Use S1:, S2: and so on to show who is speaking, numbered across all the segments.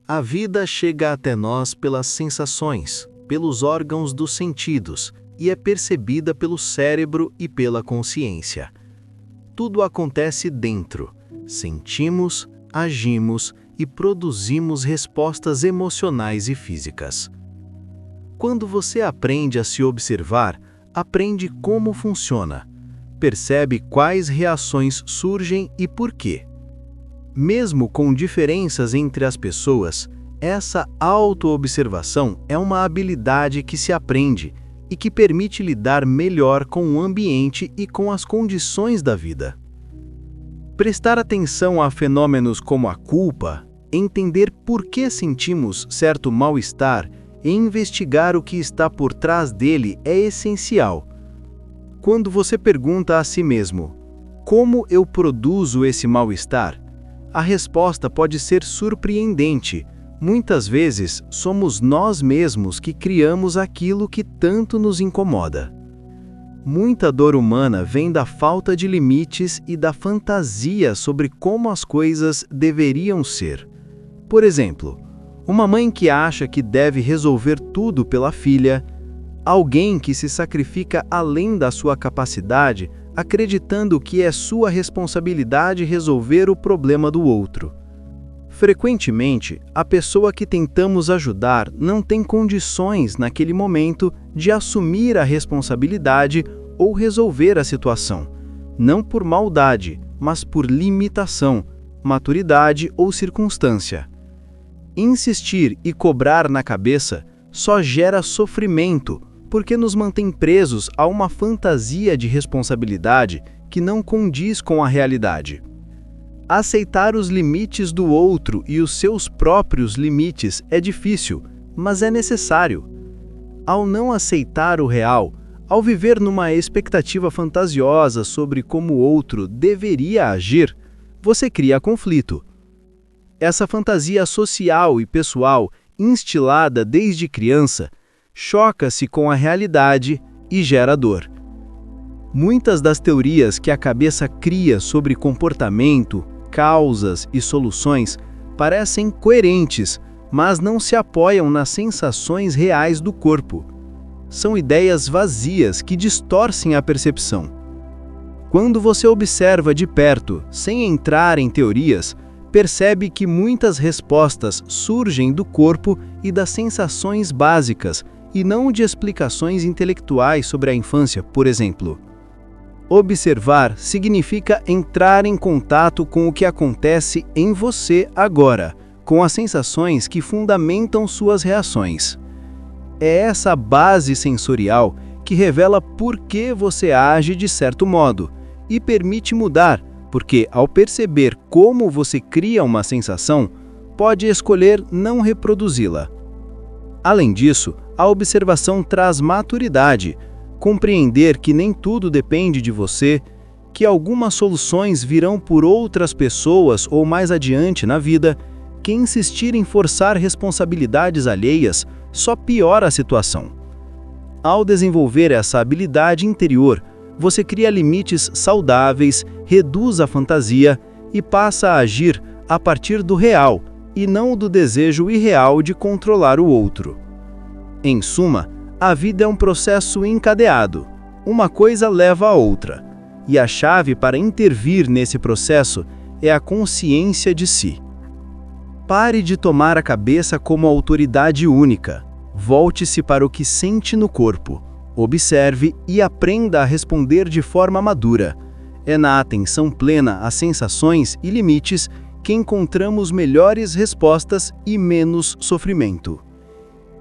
S1: A vida chega até nós pelas sensações, pelos órgãos dos sentidos e é percebida pelo cérebro e pela consciência. Tudo acontece dentro. Sentimos, agimos e produzimos respostas emocionais e físicas. Quando você aprende a se observar, aprende como funciona. Percebe quais reações surgem e por quê. Mesmo com diferenças entre as pessoas, essa autoobservação é uma habilidade que se aprende e que permite lidar melhor com o ambiente e com as condições da vida. Prestar atenção a fenômenos como a culpa, entender por que sentimos certo mal-estar e investigar o que está por trás dele é essencial. Quando você pergunta a si mesmo, como eu produzo esse mal-estar? A resposta pode ser surpreendente. Muitas vezes, somos nós mesmos que criamos aquilo que tanto nos incomoda. Muita dor humana vem da falta de limites e da fantasia sobre como as coisas deveriam ser. Por exemplo, uma mãe que acha que deve resolver tudo pela filha, alguém que se sacrifica além da sua capacidade, acreditando que é sua responsabilidade resolver o problema do outro. Frequentemente, a pessoa que tentamos ajudar não tem condições naquele momento de assumir a responsabilidade ou resolver a situação, não por maldade, mas por limitação, maturidade ou circunstância. Insistir e cobrar na cabeça só gera sofrimento, porque nos mantém presos a uma fantasia de responsabilidade que não condiz com a realidade. Aceitar os limites do outro e os seus próprios limites é difícil, mas é necessário. Ao não aceitar o real, ao viver numa expectativa fantasiosa sobre como o outro deveria agir, você cria conflito. Essa fantasia social e pessoal, instilada desde criança, choca-se com a realidade e gera dor. Muitas das teorias que a cabeça cria sobre comportamento, causas e soluções parecem coerentes, mas não se apoiam nas sensações reais do corpo. São ideias vazias que distorcem a percepção. Quando você observa de perto, sem entrar em teorias, percebe que muitas respostas surgem do corpo e das sensações básicas, e não de explicações intelectuais sobre a infância, por exemplo. Observar significa entrar em contato com o que acontece em você agora, com as sensações que fundamentam suas reações. É essa base sensorial que revela por que você age de certo modo e permite mudar, porque ao perceber como você cria uma sensação, pode escolher não reproduzi-la. Além disso, a observação traz maturidade, compreender que nem tudo depende de você, que algumas soluções virão por outras pessoas ou mais adiante na vida, que insistir em forçar responsabilidades alheias só piora a situação. Ao desenvolver essa habilidade interior, você cria limites saudáveis, reduz a fantasia e passa a agir a partir do real e não do desejo irreal de controlar o outro. Em suma, a vida é um processo encadeado. Uma coisa leva a outra, e a chave para intervir nesse processo é a consciência de si. Pare de tomar a cabeça como autoridade única. Volte-se para o que sente no corpo. Observe e aprenda a responder de forma madura. É na atenção plena às sensações e limites que encontramos melhores respostas e menos sofrimento.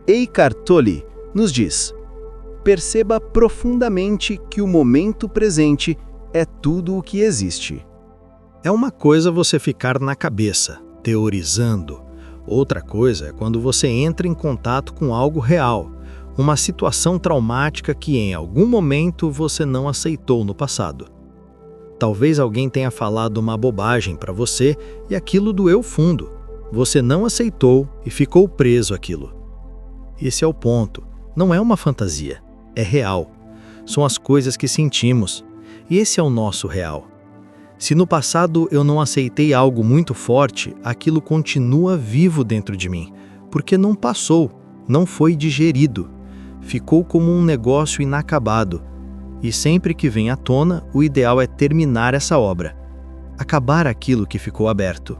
S1: Eckhart Tolle nos diz: perceba profundamente que o momento presente é tudo o que existe.
S2: É uma coisa você ficar na cabeça, teorizando. Outra coisa é quando você entra em contato com algo real, uma situação traumática que em algum momento você não aceitou no passado. Talvez alguém tenha falado uma bobagem para você e aquilo doeu fundo. Você não aceitou e ficou preso àquilo. Esse é o ponto. Não é uma fantasia, é real. São as coisas que sentimos, e esse é o nosso real. Se no passado eu não aceitei algo muito forte, aquilo continua vivo dentro de mim, porque não passou, não foi digerido. Ficou como um negócio inacabado. E sempre que vem à tona, o ideal é terminar essa obra. Acabar aquilo que ficou aberto.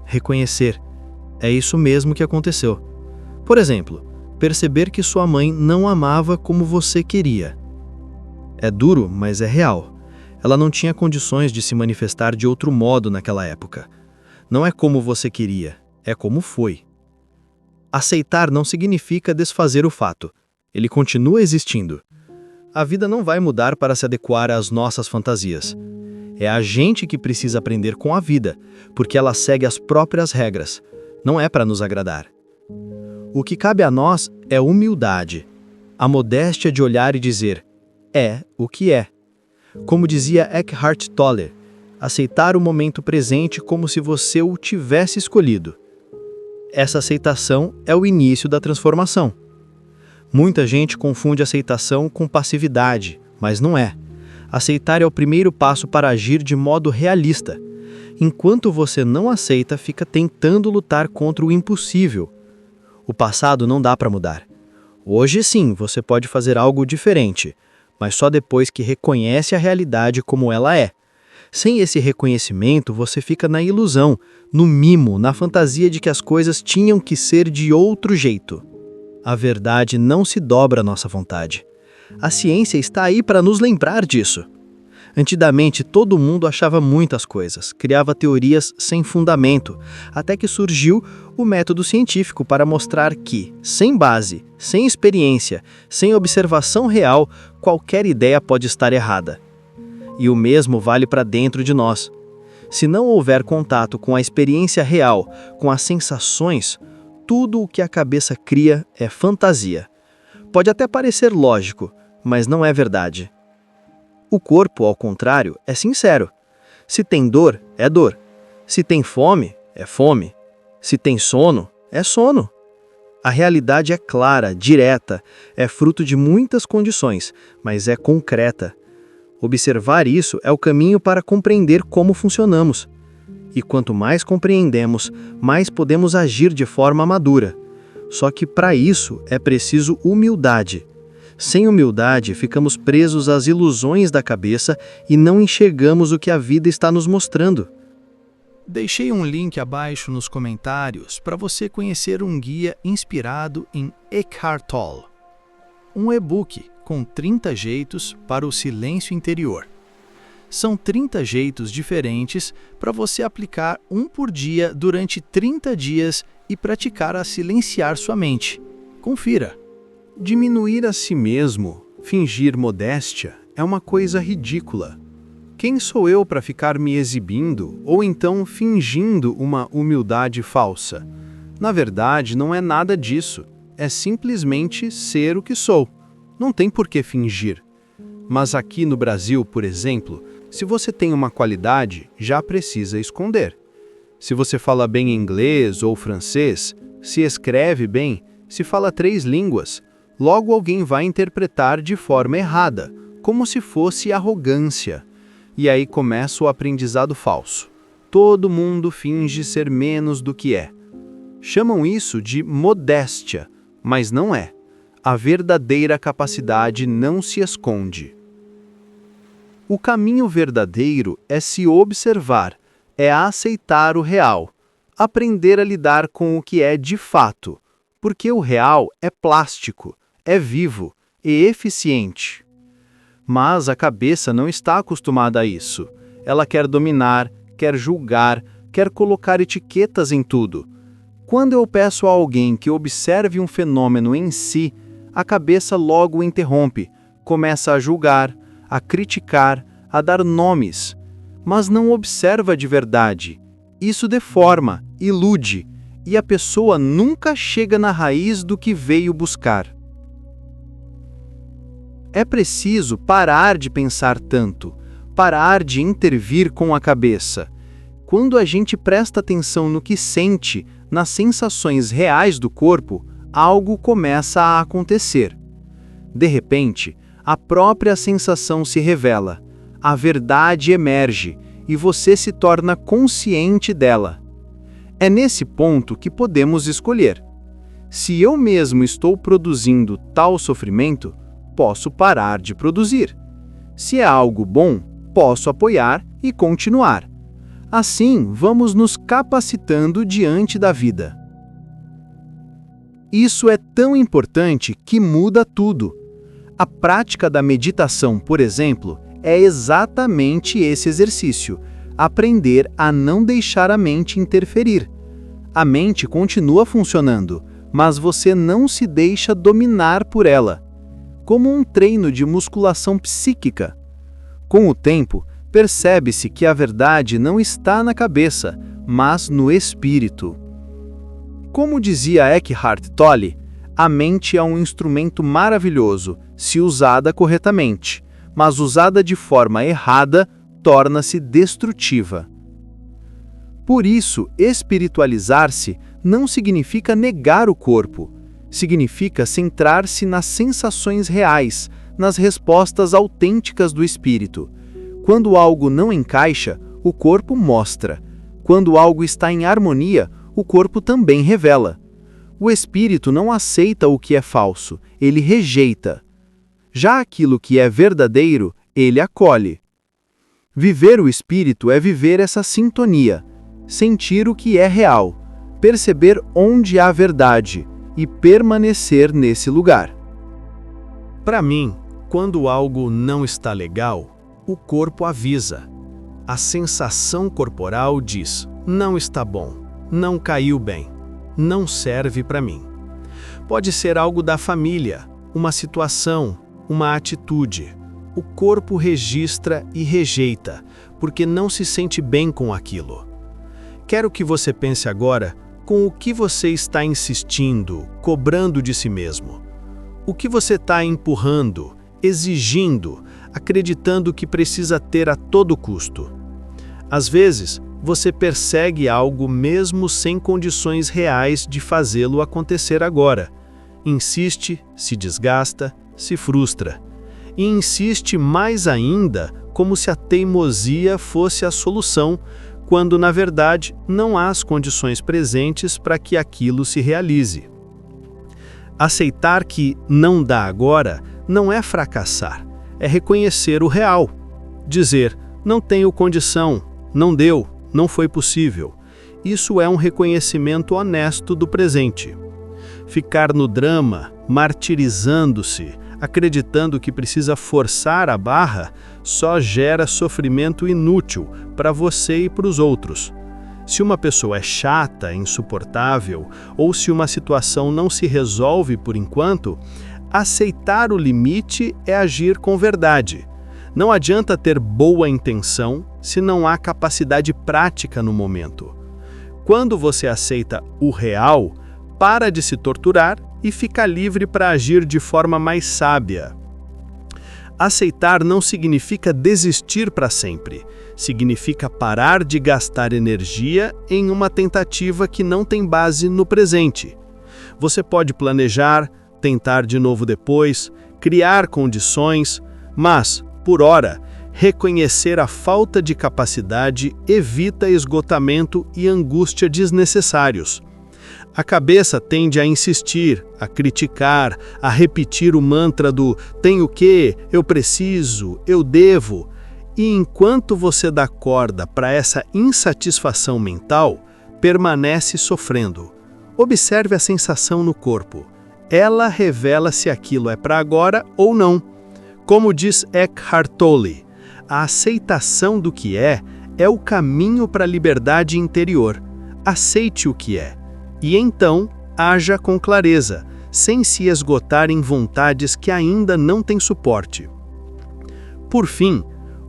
S2: Reconhecer. É isso mesmo que aconteceu. Por exemplo, perceber que sua mãe não amava como você queria. É duro, mas é real. Ela não tinha condições de se manifestar de outro modo naquela época. Não é como você queria, é como foi. Aceitar não significa desfazer o fato. Ele continua existindo. A vida não vai mudar para se adequar às nossas fantasias. É a gente que precisa aprender com a vida, porque ela segue as próprias regras. Não é para nos agradar. O que cabe a nós é humildade. A modéstia de olhar e dizer, é o que é. Como dizia Eckhart Tolle, aceitar o momento presente como se você o tivesse escolhido. Essa aceitação é o início da transformação. Muita gente confunde aceitação com passividade, mas não é. Aceitar é o primeiro passo para agir de modo realista. Enquanto você não aceita, fica tentando lutar contra o impossível. O passado não dá para mudar. Hoje sim, você pode fazer algo diferente, mas só depois que reconhece a realidade como ela é. Sem esse reconhecimento, você fica na ilusão, no mimo, na fantasia de que as coisas tinham que ser de outro jeito. A verdade não se dobra à nossa vontade. A ciência está aí para nos lembrar disso. Antigamente, todo mundo achava muitas coisas, criava teorias sem fundamento, até que surgiu o método científico para mostrar que, sem base, sem experiência, sem observação real, qualquer ideia pode estar errada. E o mesmo vale para dentro de nós. Se não houver contato com a experiência real, com as sensações, tudo o que a cabeça cria é fantasia. Pode até parecer lógico, mas não é verdade. O corpo, ao contrário, é sincero. Se tem dor, é dor. Se tem fome, é fome. Se tem sono, é sono. A realidade é clara, direta, é fruto de muitas condições, mas é concreta. Observar isso é o caminho para compreender como funcionamos. E quanto mais compreendemos, mais podemos agir de forma madura. Só que para isso é preciso humildade. Sem humildade, ficamos presos às ilusões da cabeça e não enxergamos o que a vida está nos mostrando.
S3: Deixei um link abaixo nos comentários para você conhecer um guia inspirado em Eckhart Tolle. Um e-book com 30 jeitos para o silêncio interior. São 30 jeitos diferentes para você aplicar um por dia durante 30 dias e praticar a silenciar sua mente. Confira!
S1: Diminuir a si mesmo, fingir modéstia, é uma coisa ridícula. Quem sou eu para ficar me exibindo ou então fingindo uma humildade falsa? Na verdade, não é nada disso. É simplesmente ser o que sou. Não tem por que fingir. Mas aqui no Brasil, por exemplo, se você tem uma qualidade, já precisa esconder. Se você fala bem inglês ou francês, se escreve bem, se fala 3 línguas, logo alguém vai interpretar de forma errada, como se fosse arrogância. E aí começa o aprendizado falso. Todo mundo finge ser menos do que é. Chamam isso de modéstia, mas não é. A verdadeira capacidade não se esconde. O caminho verdadeiro é se observar, é aceitar o real, aprender a lidar com o que é de fato, porque o real é plástico, é vivo e eficiente. Mas a cabeça não está acostumada a isso. Ela quer dominar, quer julgar, quer colocar etiquetas em tudo. Quando eu peço a alguém que observe um fenômeno em si, a cabeça logo o interrompe, começa a julgar, a criticar, a dar nomes, mas não observa de verdade. Isso deforma, ilude, e a pessoa nunca chega na raiz do que veio buscar. É preciso parar de pensar tanto, parar de intervir com a cabeça. Quando a gente presta atenção no que sente, nas sensações reais do corpo, algo começa a acontecer. De repente, a própria sensação se revela, a verdade emerge, e você se torna consciente dela. É nesse ponto que podemos escolher. Se eu mesmo estou produzindo tal sofrimento, posso parar de produzir. Se é algo bom, posso apoiar e continuar. Assim, vamos nos capacitando diante da vida. Isso é tão importante que muda tudo. A prática da meditação, por exemplo, é exatamente esse exercício: aprender a não deixar a mente interferir. A mente continua funcionando, mas você não se deixa dominar por ela, como um treino de musculação psíquica. Com o tempo, percebe-se que a verdade não está na cabeça, mas no espírito. Como dizia Eckhart Tolle, a mente é um instrumento maravilhoso se usada corretamente, mas usada de forma errada torna-se destrutiva. Por isso, espiritualizar-se não significa negar o corpo, significa centrar-se nas sensações reais, nas respostas autênticas do espírito. Quando algo não encaixa, o corpo mostra. Quando algo está em harmonia, o corpo também revela. O espírito não aceita o que é falso, ele rejeita. Já aquilo que é verdadeiro, ele acolhe. Viver o espírito é viver essa sintonia, sentir o que é real, perceber onde há verdade e permanecer nesse lugar.
S2: Para mim, quando algo não está legal, o corpo avisa. A sensação corporal diz: não está bom, não caiu bem, não serve para mim. Pode ser algo da família, uma situação, uma atitude. O corpo registra e rejeita, porque não se sente bem com aquilo. Quero que você pense agora com o que você está insistindo, cobrando de si mesmo. O que você está empurrando, exigindo, acreditando que precisa ter a todo custo. Às vezes, você persegue algo mesmo sem condições reais de fazê-lo acontecer agora. Insiste, se desgasta, se frustra. E insiste mais ainda, como se a teimosia fosse a solução, quando na verdade não há as condições presentes para que aquilo se realize. Aceitar que não dá agora não é fracassar, é reconhecer o real. Dizer: não tenho condição, não deu, não foi possível. Isso é um reconhecimento honesto do presente. Ficar no drama, martirizando-se, acreditando que precisa forçar a barra, só gera sofrimento inútil para você e para os outros. Se uma pessoa é chata, insuportável, ou se uma situação não se resolve por enquanto, aceitar o limite é agir com verdade. Não adianta ter boa intenção se não há capacidade prática no momento. Quando você aceita o real, para de se torturar e fica livre para agir de forma mais sábia. Aceitar não significa desistir para sempre. Significa parar de gastar energia em uma tentativa que não tem base no presente. Você pode planejar, tentar de novo depois, criar condições, mas, por ora, reconhecer a falta de capacidade evita esgotamento e angústia desnecessários. A cabeça tende a insistir, a criticar, a repetir o mantra do tenho que, eu preciso, eu devo. E enquanto você dá corda para essa insatisfação mental, permanece sofrendo. Observe a sensação no corpo. Ela revela se aquilo é para agora ou não. Como diz Eckhart Tolle, a aceitação do que é o caminho para a liberdade interior. Aceite o que é. E então, haja com clareza, sem se esgotar em vontades que ainda não têm suporte. Por fim,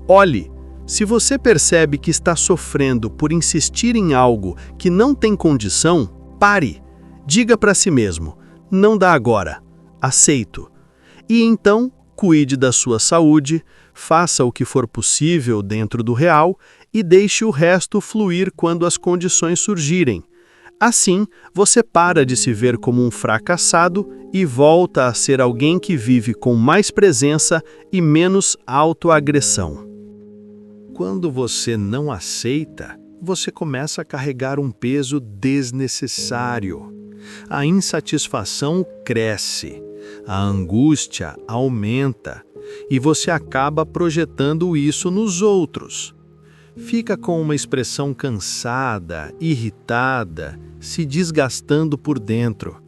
S2: olhe, se você percebe que está sofrendo por insistir em algo que não tem condição, pare. Diga para si mesmo, não dá agora, aceito. E então, cuide da sua saúde, faça o que for possível dentro do real e deixe o resto fluir quando as condições surgirem. Assim, você para de se ver como um fracassado e volta a ser alguém que vive com mais presença e menos autoagressão. Quando você não aceita, você começa a carregar um peso desnecessário. A insatisfação cresce, a angústia aumenta e você acaba projetando isso nos outros. Fica com uma expressão cansada, irritada, se desgastando por dentro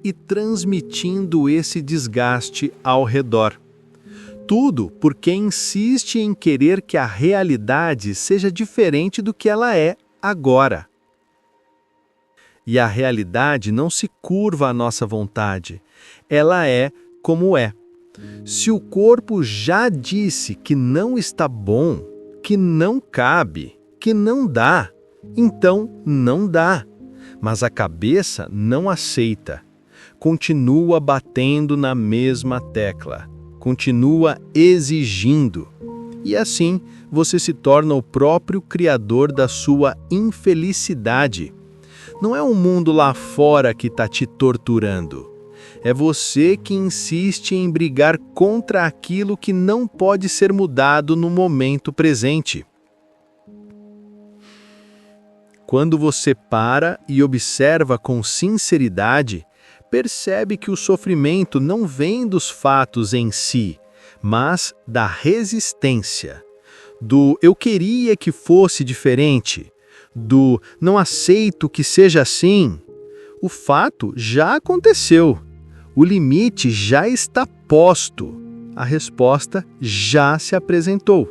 S2: e transmitindo esse desgaste ao redor. Tudo porque insiste em querer que a realidade seja diferente do que ela é agora. E a realidade não se curva à nossa vontade, ela é como é. Se o corpo já disse que não está bom, que não cabe, que não dá, então não dá. Mas a cabeça não aceita. Continua batendo na mesma tecla. Continua exigindo. E assim, você se torna o próprio criador da sua infelicidade. Não é o mundo lá fora que está te torturando. É você que insiste em brigar contra aquilo que não pode ser mudado no momento presente. Quando você para e observa com sinceridade, percebe que o sofrimento não vem dos fatos em si, mas da resistência, do eu queria que fosse diferente, do não aceito que seja assim. O fato já aconteceu, o limite já está posto, a resposta já se apresentou.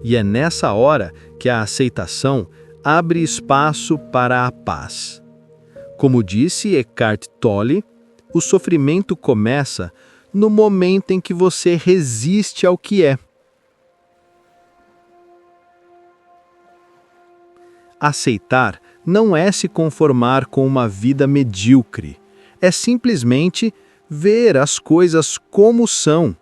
S2: E é nessa hora que a aceitação abre espaço para a paz. Como disse Eckhart Tolle, o sofrimento começa no momento em que você resiste ao que é. Aceitar não é se conformar com uma vida medíocre, é simplesmente ver as coisas como são,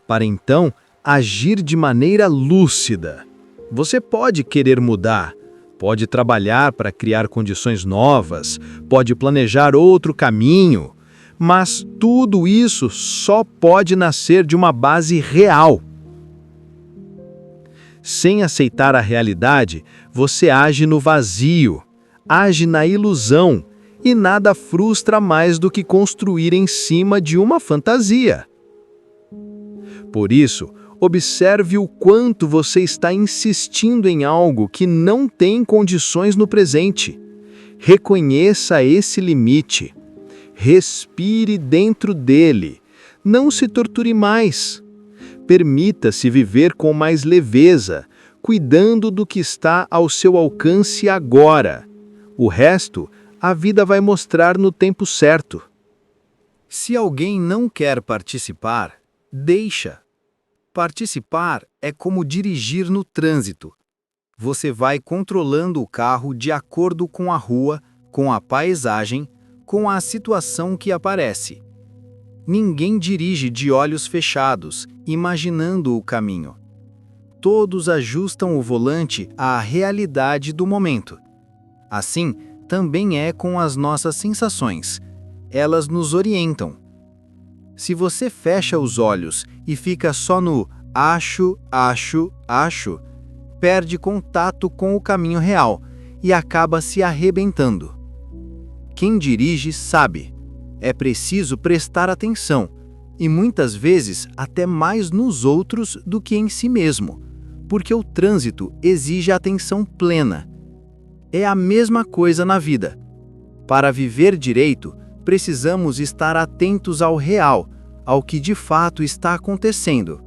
S2: para então agir de maneira lúcida. Você pode querer mudar, pode trabalhar para criar condições novas, pode planejar outro caminho, mas tudo isso só pode nascer de uma base real. Sem aceitar a realidade, você age no vazio, age na ilusão, e nada frustra mais do que construir em cima de uma fantasia. Por isso, observe o quanto você está insistindo em algo que não tem condições no presente. Reconheça esse limite. Respire dentro dele. Não se torture mais. Permita-se viver com mais leveza, cuidando do que está ao seu alcance agora. O resto, a vida vai mostrar no tempo certo.
S3: Se alguém não quer participar, deixa. Participar é como dirigir no trânsito. Você vai controlando o carro de acordo com a rua, com a paisagem, com a situação que aparece. Ninguém dirige de olhos fechados, imaginando o caminho. Todos ajustam o volante à realidade do momento. Assim, também é com as nossas sensações. Elas nos orientam. Se você fecha os olhos e fica só no acho, perde contato com o caminho real e acaba se arrebentando. Quem dirige sabe. É preciso prestar atenção, e muitas vezes até mais nos outros do que em si mesmo, porque o trânsito exige atenção plena. É a mesma coisa na vida. Para viver direito, precisamos estar atentos ao real, ao que de fato está acontecendo.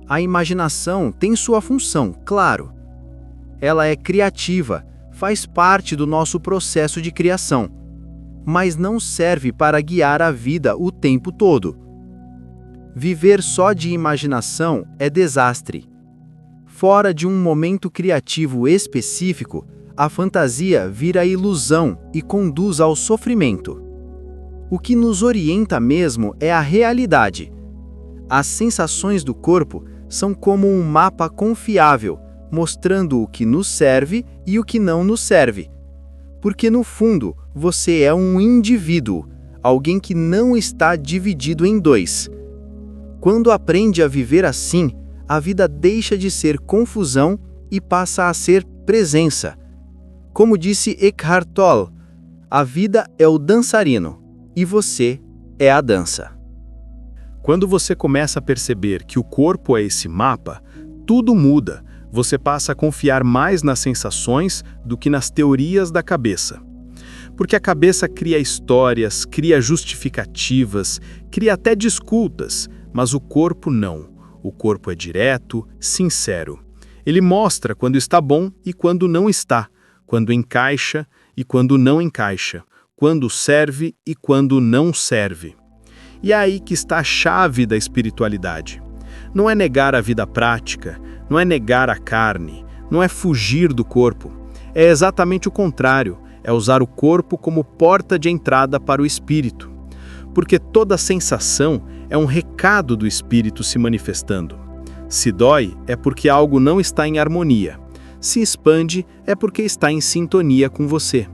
S3: A imaginação tem sua função, claro. Ela é criativa, faz parte do nosso processo de criação, mas não serve para guiar a vida o tempo todo. Viver só de imaginação é desastre. Fora de um momento criativo específico, a fantasia vira ilusão e conduz ao sofrimento. O que nos orienta mesmo é a realidade. As sensações do corpo são como um mapa confiável, mostrando o que nos serve e o que não nos serve. Porque no fundo, você é um indivíduo, alguém que não está dividido em dois. Quando aprende a viver assim,
S4: a vida deixa de ser confusão e passa a ser presença. Como disse Eckhart Tolle, a vida é o dançarino e você é a dança.
S5: Quando você começa a perceber que o corpo é esse mapa, tudo muda. Você passa a confiar mais nas sensações do que nas teorias da cabeça. Porque a cabeça cria histórias, cria justificativas, cria até desculpas, mas o corpo não. O corpo é direto, sincero. Ele mostra quando está bom e quando não está, quando encaixa e quando não encaixa, quando serve e quando não serve. E é aí que está a chave da espiritualidade. Não é negar a vida prática, não é negar a carne, não é fugir do corpo. É exatamente o contrário, é usar o corpo como porta de entrada para o espírito. Porque toda sensação é um recado do espírito se manifestando. Se dói, é porque algo não está em harmonia. Se expande, é porque está em sintonia com você.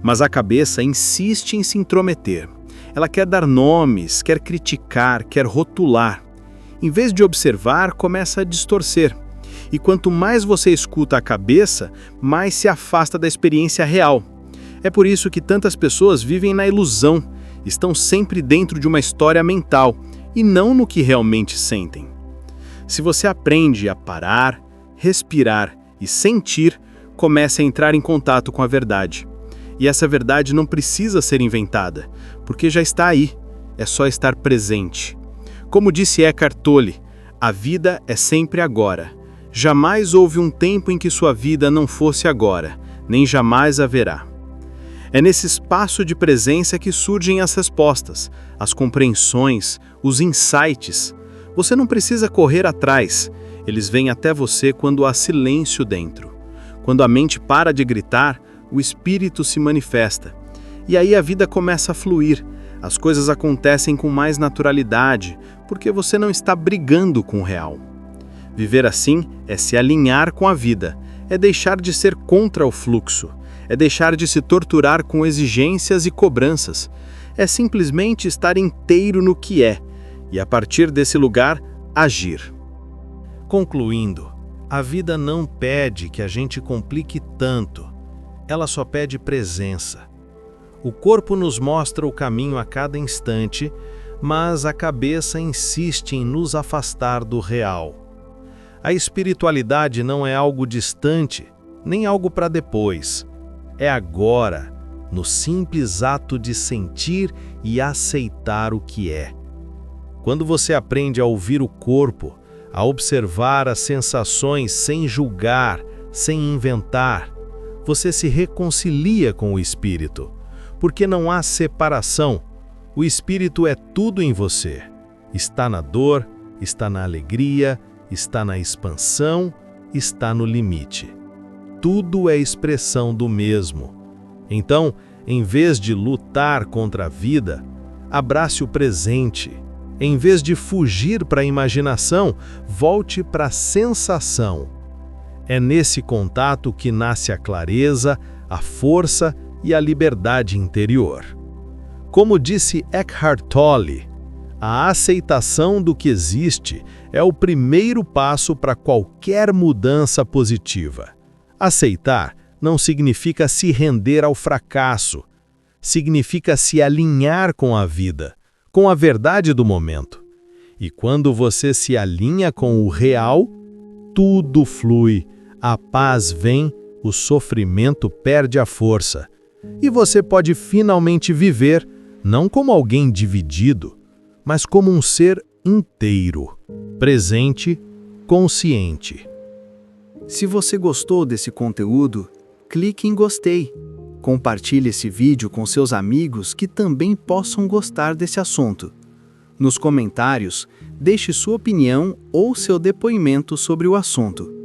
S5: Mas a cabeça insiste em se intrometer. Ela quer dar nomes, quer criticar, quer rotular. Em vez de observar, começa a distorcer. E quanto mais você escuta a cabeça, mais se afasta da experiência real. É por isso que tantas pessoas vivem na ilusão, estão sempre dentro de uma história mental e não no que realmente sentem. Se você aprende a parar, respirar e sentir, comece a entrar em contato com a verdade. E essa verdade não precisa ser inventada, porque já está aí, é só estar presente. Como disse Eckhart Tolle, a vida é sempre agora. Jamais houve um tempo em que sua vida não fosse agora, nem jamais haverá. É nesse espaço de presença que surgem as respostas, as compreensões, os insights. Você não precisa correr atrás, eles vêm até você quando há silêncio dentro. Quando a mente para de gritar, o espírito se manifesta. E aí a vida começa a fluir, as coisas acontecem com mais naturalidade, porque você não está brigando com o real. Viver assim é se alinhar com a vida, é deixar de ser contra o fluxo, é deixar de se torturar com exigências e cobranças, é simplesmente estar inteiro no que é, e a partir desse lugar, agir.
S2: Concluindo, a vida não pede que a gente complique tanto, ela só pede presença. O corpo nos mostra o caminho a cada instante, mas a cabeça insiste em nos afastar do real. A espiritualidade não é algo distante, nem algo para depois. É agora, no simples ato de sentir e aceitar o que é. Quando você aprende a ouvir o corpo, a observar as sensações sem julgar, sem inventar, você se reconcilia com o espírito, porque não há separação. O espírito é tudo em você. Está na dor, está na alegria, está na expansão, está no limite. Tudo é expressão do mesmo. Então, em vez de lutar contra a vida, abrace o presente. Em vez de fugir para a imaginação, volte para a sensação. É nesse contato que nasce a clareza, a força e a liberdade interior. Como disse Eckhart Tolle, a aceitação do que existe é o primeiro passo para qualquer mudança positiva. Aceitar não significa se render ao fracasso, significa se alinhar com a vida, com a verdade do momento. E quando você se alinha com o real, tudo flui, a paz vem, o sofrimento perde a força. E você pode finalmente viver, não como alguém dividido, mas como um ser inteiro, presente, consciente.
S4: Se você gostou desse conteúdo, clique em gostei. Compartilhe esse vídeo com seus amigos que também possam gostar desse assunto. Nos comentários, deixe sua opinião ou seu depoimento sobre o assunto.